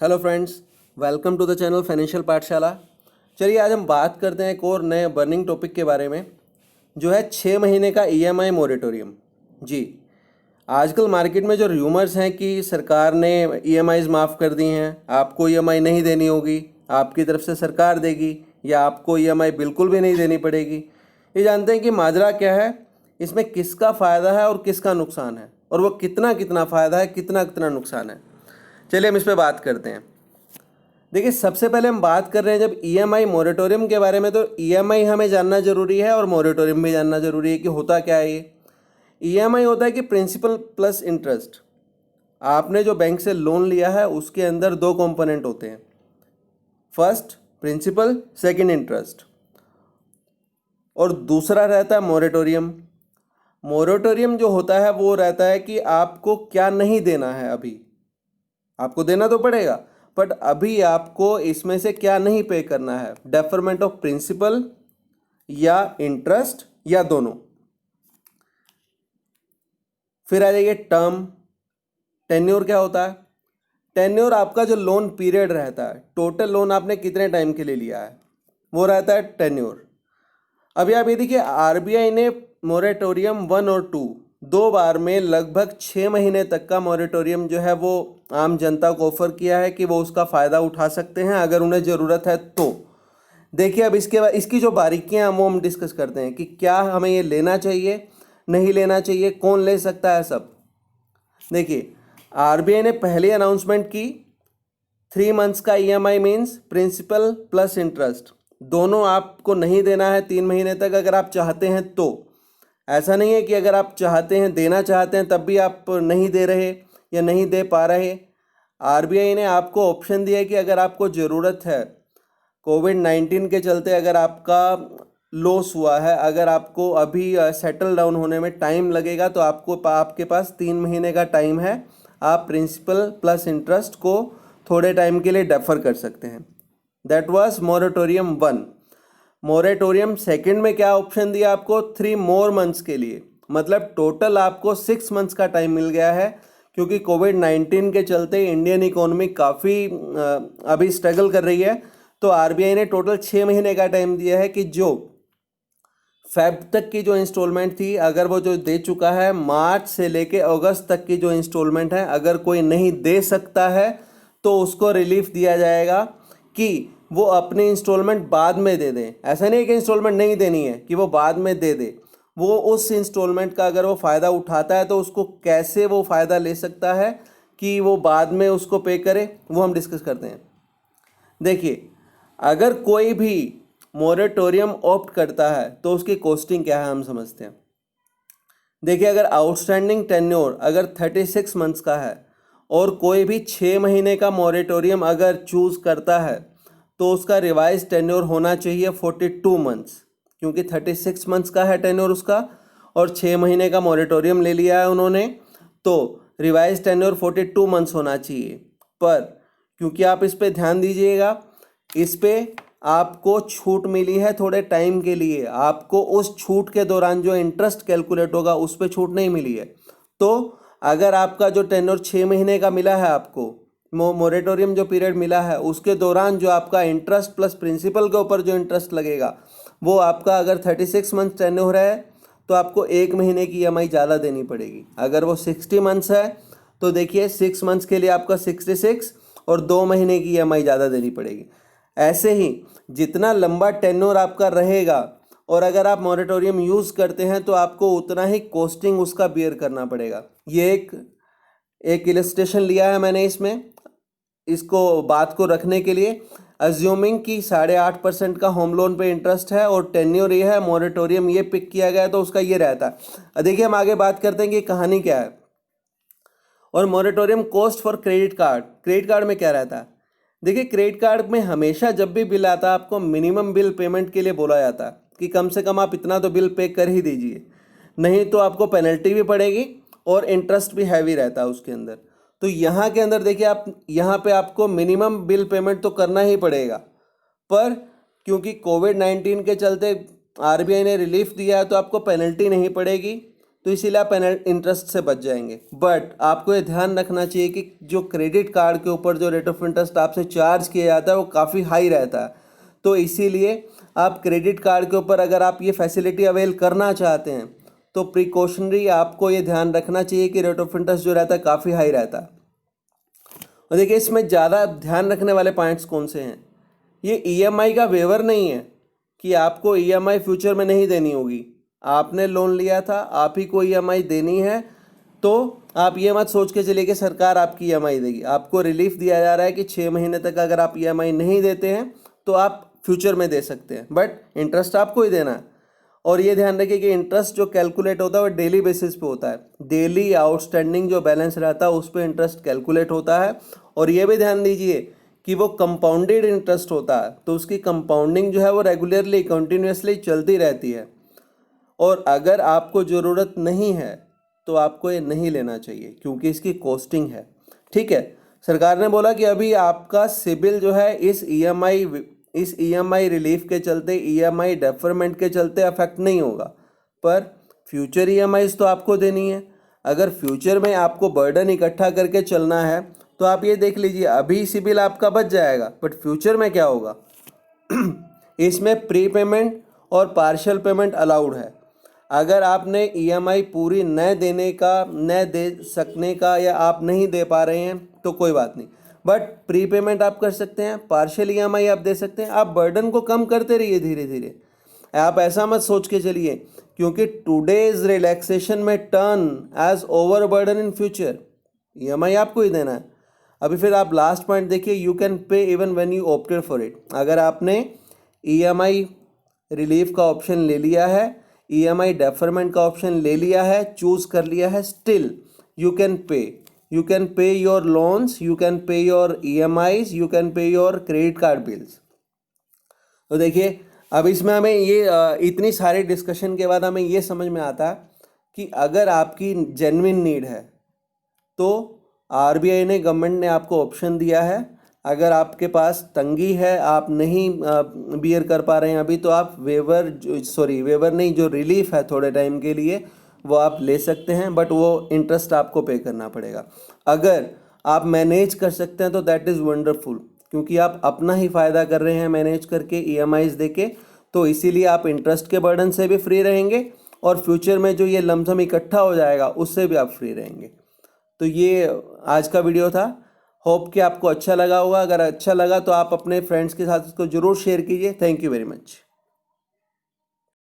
Hello friends, welcome to the channel financial Pathshala. चलिए आज हम बात करते हैं एक और नए बर्निंग टॉपिक के बारे में, जो है 6 महीने का ईएमआई मोरेटोरियम। जी, आजकल मार्केट में जो र्यूमर्स हैं कि सरकार ने ईएमआईज़ माफ़ कर दी हैं, आपको ईएमआई नहीं देनी होगी, आपकी तरफ से सरकार देगी, या आपको ईएमआई बिल्कुल भी नहीं देनी पड़ेगी। ये जानते हैं कि माजरा क्या है, इसमें किसका फ़ायदा है और किसका नुकसान है, और वो कितना कितना फ़ायदा है, कितना कितना नुकसान है। चलिए हम इस पर बात करते हैं। देखिए, सबसे पहले हम बात कर रहे हैं जब ईएमआई मोरेटोरियम के बारे में, तो ईएमआई हमें जानना जरूरी है और मोरेटोरियम भी जानना जरूरी है कि होता क्या है। ये ईएमआई होता है कि प्रिंसिपल प्लस इंटरेस्ट। आपने जो बैंक से लोन लिया है उसके अंदर दो कंपोनेंट होते हैं, फर्स्ट प्रिंसिपल, सेकंड इंटरेस्ट, और दूसरा रहता है मोरेटोरियम। मोरेटोरियम जो होता है वो रहता है कि आपको क्या नहीं देना है, अभी आपको देना तो पड़ेगा, बट अभी आपको इसमें से क्या नहीं पे करना है, डेफरमेंट ऑफ प्रिंसिपल या इंटरेस्ट या दोनों। फिर आ जाइए टर्म। टेन्योर क्या होता है? टेन्योर आपका जो लोन पीरियड रहता है, टोटल लोन आपने कितने टाइम के लिए लिया है, वो रहता है टेन्योर। अभी आप ये देखिए, आरबीआई ने मोरेटोरियम 1 और 2 दो बार में लगभग 6 महीने तक का मोरेटोरियम जो है वो आम जनता को ऑफर किया है कि वो उसका फ़ायदा उठा सकते हैं अगर उन्हें ज़रूरत है तो। देखिए, अब इसके बाद इसकी जो बारीकियां वो हम डिस्कस करते हैं कि क्या हमें ये लेना चाहिए, नहीं लेना चाहिए, कौन ले सकता है, सब। देखिए, आरबीआई ने पहली अनाउंसमेंट की 3 मंथ्स का EMI means principal plus interest, दोनों आपको नहीं देना है 3 महीने तक अगर आप चाहते हैं तो। ऐसा नहीं है कि अगर आप चाहते हैं, देना चाहते हैं, तब भी आप नहीं दे रहे या नहीं दे पा रहे। आरबीआई ने आपको ऑप्शन दिया है कि अगर आपको ज़रूरत है, कोविड-19 के चलते अगर आपका लॉस हुआ है, अगर आपको अभी सेटल डाउन होने में टाइम लगेगा, तो आपके पास 3 महीने का टाइम है, आप प्रिंसिपल प्लस इंटरेस्ट को थोड़े टाइम के लिए डेफर कर सकते हैं। That was moratorium 1। Moratorium second में क्या ऑप्शन दिया आपको? 3 more months के लिए, मतलब टोटल आपको 6 मंथ्स का टाइम मिल गया है, क्योंकि कोविड-19 के चलते इंडियन इकोनॉमी काफ़ी अभी स्ट्रगल कर रही है। तो आरबीआई ने टोटल 6 महीने का टाइम दिया है कि जो फेब तक की जो इंस्टॉलमेंट थी, अगर वो जो दे चुका है, मार्च से लेके अगस्त तक की जो इंस्टॉलमेंट है, अगर कोई नहीं दे सकता है तो उसको रिलीफ दिया जाएगा कि वो अपनी इंस्टॉलमेंट बाद में दे दे। ऐसा नहीं है कि इंस्टॉलमेंट नहीं देनी है, कि वो बाद में दे दे। वो उस इंस्टॉलमेंट का अगर वो फ़ायदा उठाता है तो उसको कैसे वो फ़ायदा ले सकता है कि वो बाद में उसको पे करे, वो हम डिस्कस करते हैं। देखिए, अगर कोई भी मोरेटोरियम ऑप्ट करता है तो उसकी कॉस्टिंग क्या है हम समझते हैं। देखिए, अगर आउटस्टैंडिंग टेन्योर अगर 36 मंथ्स का है और कोई भी 6 महीने का मोरेटोरियम अगर चूज़ करता है, तो उसका रिवाइज टेन्योर होना चाहिए 42 मंथ्स, क्योंकि 36 मंथ्स का है टेन्योर उसका, और 6 महीने का मोरेटोरियम ले लिया है उन्होंने, तो रिवाइज टेन्योर 42 मंथ्स होना चाहिए। पर क्योंकि आप इस पे ध्यान दीजिएगा, इस पे आपको छूट मिली है थोड़े टाइम के लिए, आपको उस छूट के दौरान जो इंटरेस्ट कैलकुलेट होगा उस पे छूट नहीं मिली है। तो अगर आपका जो टेन्योर 6 महीने का मिला है, आपको मोरेटोरियम जो पीरियड मिला है, उसके दौरान जो आपका इंटरेस्ट प्लस प्रिंसिपल के ऊपर जो इंटरेस्ट लगेगा, वो आपका अगर 36 मंथ टेन्योर है तो आपको 1 महीने की ईएमआई ज़्यादा देनी पड़ेगी। अगर वो 60 मंथ्स है तो देखिए 6 मंथ्स के लिए आपका 66 और 2 महीने की ईएमआई ज़्यादा देनी पड़ेगी। ऐसे ही जितना लंबा टेन्योर आपका रहेगा और अगर आप मोरेटोरियम यूज़ करते हैं तो आपको उतना ही कॉस्टिंग उसका बियर करना पड़ेगा। ये एक इलस्ट्रेशन लिया है मैंने इसमें, इसको बात को रखने के लिए। अज्यूमिंग कि 8.5% का होम लोन पे इंटरेस्ट है और टेन्योर ये है, मोरेटोरियम ये पिक किया गया है, तो उसका ये रहता है। देखिए, हम आगे बात करते हैं कि कहानी क्या है। और moratorium cost for credit card में क्या रहता है? देखिए, क्रेडिट कार्ड में हमेशा जब भी बिल आता है, आपको मिनिमम बिल पेमेंट के लिए बोला जाता है कि कम से कम आप इतना तो बिल पे कर ही दीजिए, नहीं तो आपको पेनल्टी भी पड़ेगी और इंटरेस्ट भी हैवी रहता है उसके अंदर। तो यहाँ के अंदर देखिए, आप यहाँ पे आपको मिनिमम बिल पेमेंट तो करना ही पड़ेगा, पर क्योंकि कोविड-19 के चलते आरबीआई ने रिलीफ दिया है तो आपको पेनल्टी नहीं पड़ेगी। तो तो इसीलिए आप इंटरेस्ट से बच जाएंगे। बट आपको ये ध्यान रखना चाहिए कि जो क्रेडिट कार्ड के ऊपर जो रेट ऑफ इंटरेस्ट आपसे चार्ज किया जाता है वो काफ़ी हाई रहता है। तो इसीलिए आप क्रेडिट कार्ड के ऊपर अगर आप ये फैसिलिटी अवेल करना चाहते हैं तो प्रिकॉशनरी आपको ये ध्यान रखना चाहिए कि रेट ऑफ इंटरेस्ट जो रहता है काफ़ी हाई रहता है। और देखिए इसमें ज़्यादा ध्यान रखने वाले पॉइंट्स कौन से हैं। ये ईएमआई का वेवर नहीं है कि आपको ईएमआई फ्यूचर में नहीं देनी होगी। आपने लोन लिया था, आप ही को ईएमआई देनी है, तो आप ये मत सोच के चलिए कि सरकार आपकी ईएमआई देगी। आपको रिलीफ दिया जा रहा है कि 6 महीने तक अगर आप ईएमआई नहीं देते हैं तो आप फ्यूचर में दे सकते हैं, बट इंटरेस्ट आपको ही देना है। और ये ध्यान रखिए कि इंटरेस्ट जो कैलकुलेट होता है वो डेली बेसिस पे होता है। डेली आउटस्टैंडिंग जो बैलेंस रहता है उस पर इंटरेस्ट कैलकुलेट होता है। और ये भी ध्यान दीजिए कि वो कंपाउंडेड इंटरेस्ट होता है, तो उसकी कंपाउंडिंग जो है वो रेगुलरली कंटिन्यूसली चलती रहती है। और अगर आपको ज़रूरत नहीं है तो आपको ये नहीं लेना चाहिए क्योंकि इसकी कॉस्टिंग है। ठीक है, सरकार ने बोला कि अभी आपका सिबिल जो है इस ईएमआई रिलीफ के चलते, ईएमआई डेफरमेंट के चलते अफेक्ट नहीं होगा, पर फ्यूचर ईएमआईज तो आपको देनी है। अगर फ्यूचर में आपको बर्डन इकट्ठा करके चलना है तो आप ये देख लीजिए अभी सिबिल आपका बच जाएगा, बट फ्यूचर में क्या होगा इसमें प्री पेमेंट और पार्शियल पेमेंट अलाउड है। अगर आपने ईएमआई पूरी न दे सकने का या आप नहीं दे पा रहे हैं तो कोई बात नहीं, बट प्री पेमेंट आप कर सकते हैं, पार्शियल ईएमआई आप दे सकते हैं। आप बर्डन को कम करते रहिए धीरे धीरे। आप ऐसा मत सोच के चलिए क्योंकि टुडेज रिलैक्सेशन में turn as over burden in future. EMI आपको ही देना है। अभी फिर आप लास्ट पॉइंट देखिए, you can pay even when you opted for it. अगर आपने ईएमआई रिलीफ का ऑप्शन ले लिया है, ईएमआई डेफरमेंट का ऑप्शन ले लिया है, चूज कर लिया है, स्टिल यू कैन पे योर लोन्स, यू कैन पे योर ईएमआईज, यू कैन पे योर क्रेडिट कार्ड बिल्स। तो देखिए अब इसमें हमें ये इतनी सारी डिस्कशन के बाद हमें ये समझ में आता कि अगर आपकी जेन्युइन नीड है तो आरबीआई ने, गवर्नमेंट ने आपको ऑप्शन दिया है। अगर आपके पास तंगी है, आप नहीं बियर कर पा रहे हैं अभी, तो आप वेवर नहीं, जो रिलीफ है थोड़े टाइम के लिए वो आप ले सकते हैं, बट वो इंटरेस्ट आपको पे करना पड़ेगा। अगर आप मैनेज कर सकते हैं तो दैट इज़ वंडरफुल, क्योंकि आप अपना ही फ़ायदा कर रहे हैं मैनेज करके, ईएमआईज देके, तो इसीलिए आप इंटरेस्ट के बर्डन से भी फ्री रहेंगे और फ्यूचर में जो ये लमसम इकट्ठा हो जाएगा उससे भी आप फ्री रहेंगे। तो ये आज का वीडियो था। होप कि आपको अच्छा लगा होगा। अगर अच्छा लगा तो आप अपने फ्रेंड्स के साथ इसको ज़रूर शेयर कीजिए। Thank you very much.